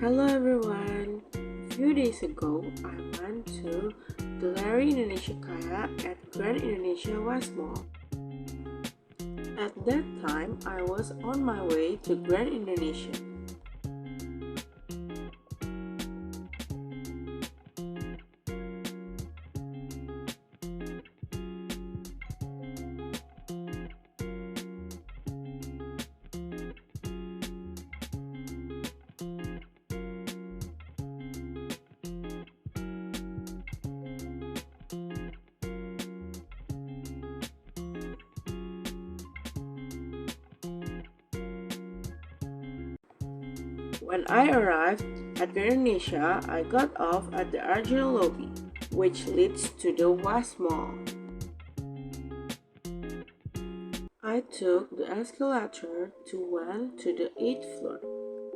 Hello everyone! A few days ago, I went to Gallery Indonesia Kaya at Grand Indonesia West Mall. At that time, I was on my way to Grand Indonesia. When I arrived at Grand Indonesia, I got off at the original lobby, which leads to the West Mall. I took the escalator went to the 8th floor.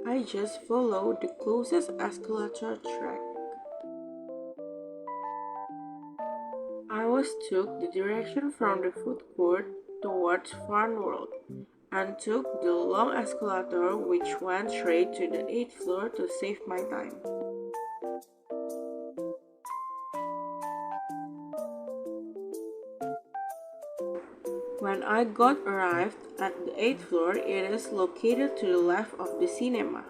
I just followed the closest escalator track. I was took the direction from the food court towards Fun World and took the long escalator which went straight to the 8th floor to save my time. When I got arrived at the 8th floor, it is located to the left of the cinema.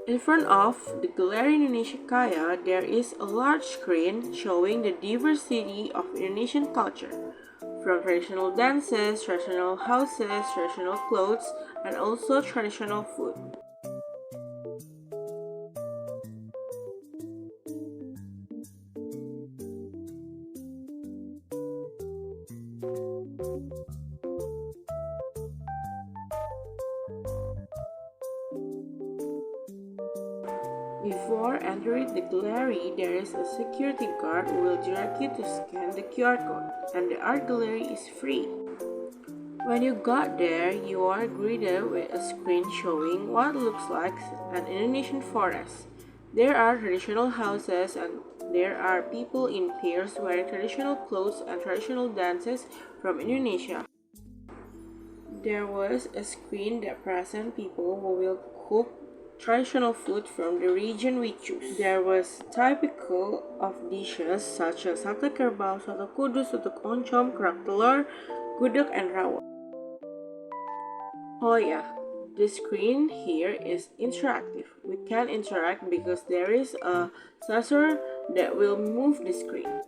In front of the Gallery Indonesia Kaya, there is a large screen showing the diversity of Indonesian culture, from traditional dances, traditional houses, traditional clothes, and also traditional food. Before entering the gallery, there is a security guard who will direct you to scan the QR code, and the art gallery is free. When you got there, you are greeted with a screen showing what looks like an Indonesian forest. There are traditional houses and there are people in pairs wearing traditional clothes and traditional dances from Indonesia. There was a screen that presents people who will cook traditional food from the region we choose. There was typical of dishes such as sate kerbau, soto kudus, soto oncom, kerak telur, gudeg, and rawon. Oh yeah, the screen here is interactive. We can interact because there is a sensor that will move the screen.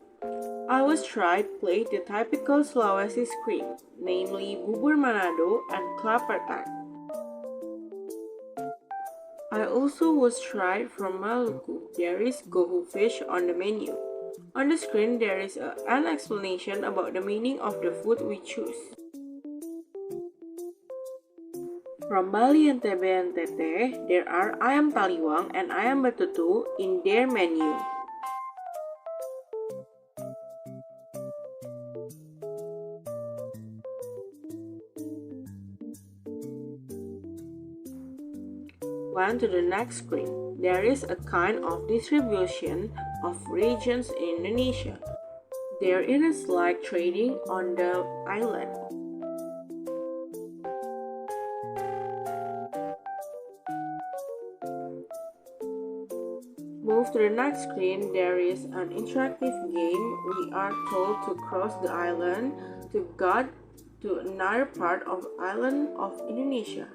I was tried play the typical Sulawesi screen, namely bubur Manado and kelapa tart. I also was tried from Maluku. There is gohu fish on the menu. On the screen there is an explanation about the meaning of the food we choose. From Bali and Ntb and Teteh, there are ayam taliwang and ayam betutu in their menu. Went to the next screen. There is a kind of distribution of regions in Indonesia. There is like trading on the island. Move to the next screen. There is an interactive game. We are told to cross the island to get to another part of island of Indonesia.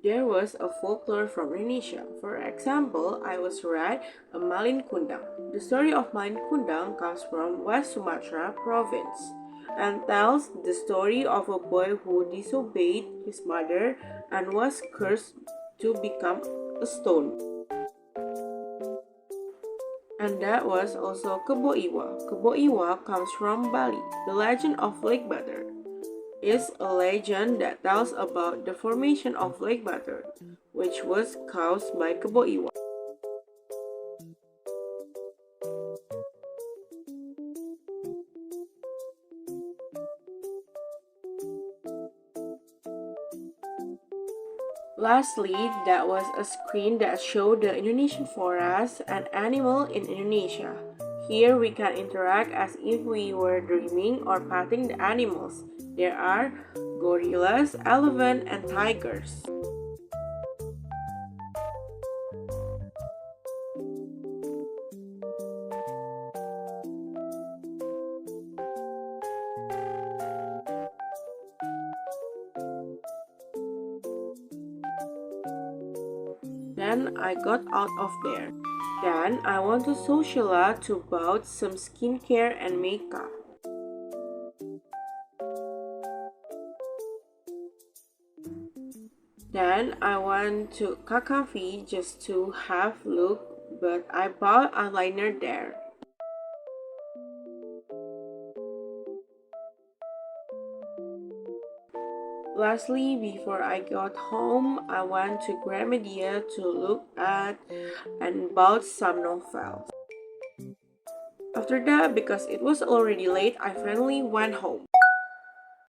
There was a folklore from Indonesia. For example, I was read a Malin Kundang. The story of Malin Kundang comes from West Sumatra province and tells the story of a boy who disobeyed his mother and was cursed to become a stone. And that was also Kebo Iwa. Kebo Iwa comes from Bali. The legend of Lake Batur is a legend that tells about the formation of Lake Batur, which was caused by Kebo Iwa. Lastly, that was a screen that showed the Indonesian forest and animal in Indonesia. Here we can interact as if we were dreaming or petting the animals. There are gorillas, elephants, and tigers. Then I got out of there. Then I went to Sociala to buy some skincare and makeup. Then I went to Kakafi just to have a look, but I bought eyeliner there. Lastly, before I got home, I went to Gramedia to look at and bought some novels. After that, because it was already late, I finally went home.